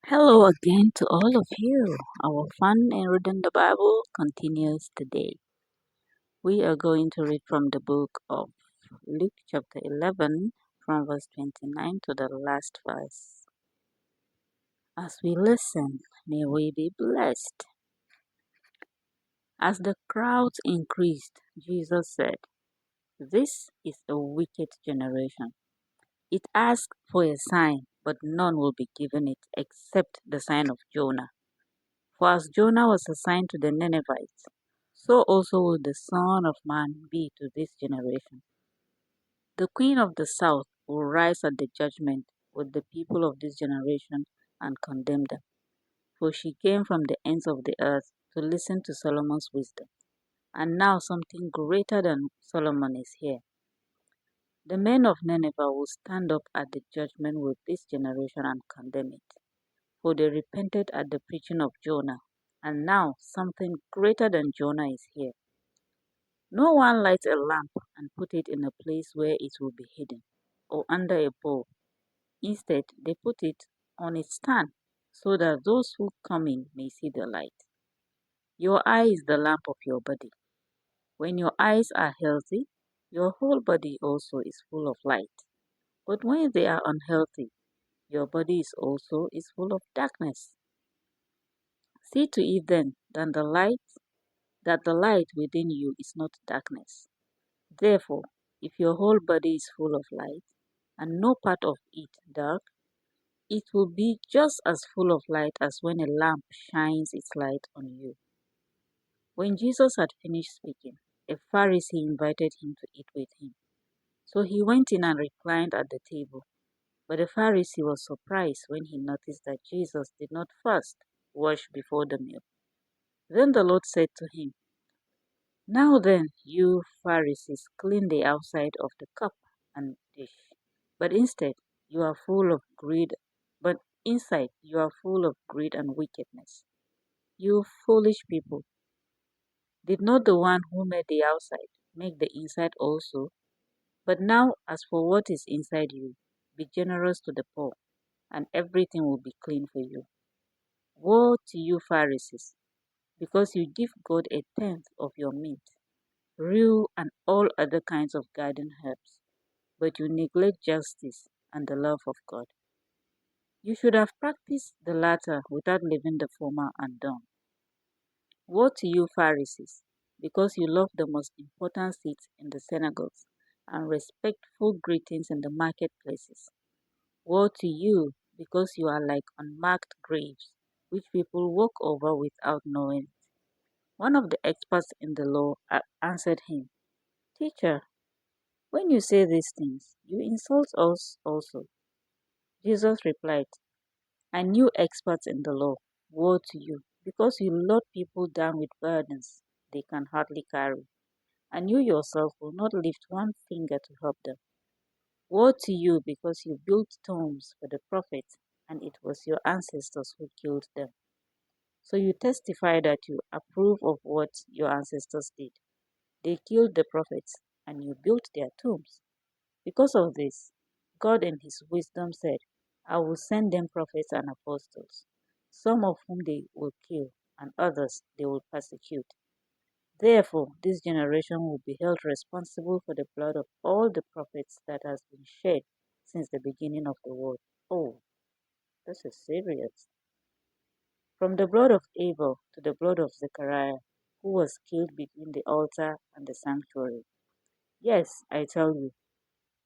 Hello again to all of you. Our fun in reading the Bible continues today. We are going to read from the book of Luke, chapter 11, from verse 29 to the last verse. As we listen, may we be blessed. As the crowds increased, Jesus said, "This is a wicked generation. It asks for a sign, but none will be given it except the sign of Jonah. For as Jonah was a sign to the Ninevites, so also will the Son of Man be to this generation. The Queen of the South will rise at the judgment with the people of this generation and condemn them. For she came from the ends of the earth to listen to Solomon's wisdom. And now something greater than Solomon is here. The men of Nineveh will stand up at the judgment with this generation and condemn it. For they repented at the preaching of Jonah, and now something greater than Jonah is here. No one lights a lamp and put it in a place where it will be hidden, or under a bowl. Instead, they put it on its stand, so that those who come in may see the light. Your eye is the lamp of your body. When your eyes are healthy, your whole body also is full of light. But when they are unhealthy, your body is also is full of darkness. See to it then that the light within you is not darkness. Therefore, if your whole body is full of light, and no part of it dark, it will be just as full of light as when a lamp shines its light on you. When Jesus had finished speaking, a Pharisee invited him to eat with him. So he went in and reclined at the table. But the Pharisee was surprised when he noticed that Jesus did not first wash before the meal. Then the Lord said to him, "Now then, you Pharisees clean the outside of the cup and dish, but instead you are full of greed, but inside you are full of greed and wickedness. You foolish people, did not the one who made the outside make the inside also? But now as for what is inside you, be generous to the poor, and everything will be clean for you. Woe to you Pharisees, because you give God a tenth of your meat, rue and all other kinds of garden herbs, but you neglect justice and the love of God. You should have practiced the latter without leaving the former undone. Woe to you, Pharisees, because you love the most important seats in the synagogues and respectful greetings in the marketplaces. Woe to you, because you are like unmarked graves, which people walk over without knowing it. One of the experts in the law answered him, "Teacher, when you say these things, you insult us also." Jesus replied, "And you experts in the law, woe to you, because you load people down with burdens they can hardly carry, and you yourself will not lift one finger to help them. Woe to you, because you built tombs for the prophets, and it was your ancestors who killed them. So you testify that you approve of what your ancestors did. They killed the prophets, and you built their tombs. Because of this, God in his wisdom said, I will send them prophets and apostles, some of whom they will kill, and others they will persecute. Therefore, this generation will be held responsible for the blood of all the prophets that has been shed since the beginning of the world." Oh, this is serious. From the blood of Abel to the blood of Zechariah, who was killed between the altar and the sanctuary. Yes, I tell you,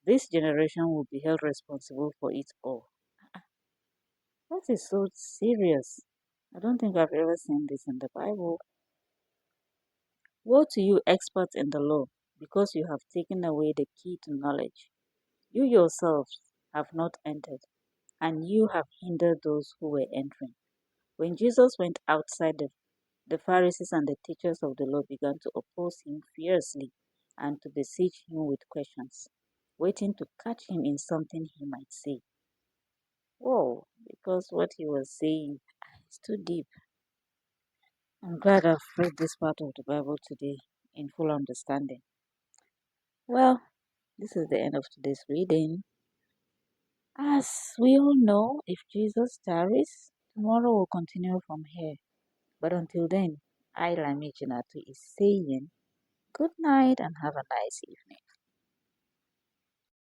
this generation will be held responsible for it all. That is so serious. I don't think I've ever seen this in the Bible. Woe to you, experts in the law, because you have taken away the key to knowledge. You yourselves have not entered, and you have hindered those who were entering. When Jesus went outside, the Pharisees and the teachers of the law began to oppose him fiercely and to besiege him with questions, waiting to catch him in something he might say. Whoa, because what he was saying is too deep. I'm glad I've read this part of the Bible today in full understanding. Well, this is the end of today's reading. As we all know, if Jesus tarries, Tomorrow will continue from here. But until then, I, Lami Jinatu, is saying good night and have a nice evening.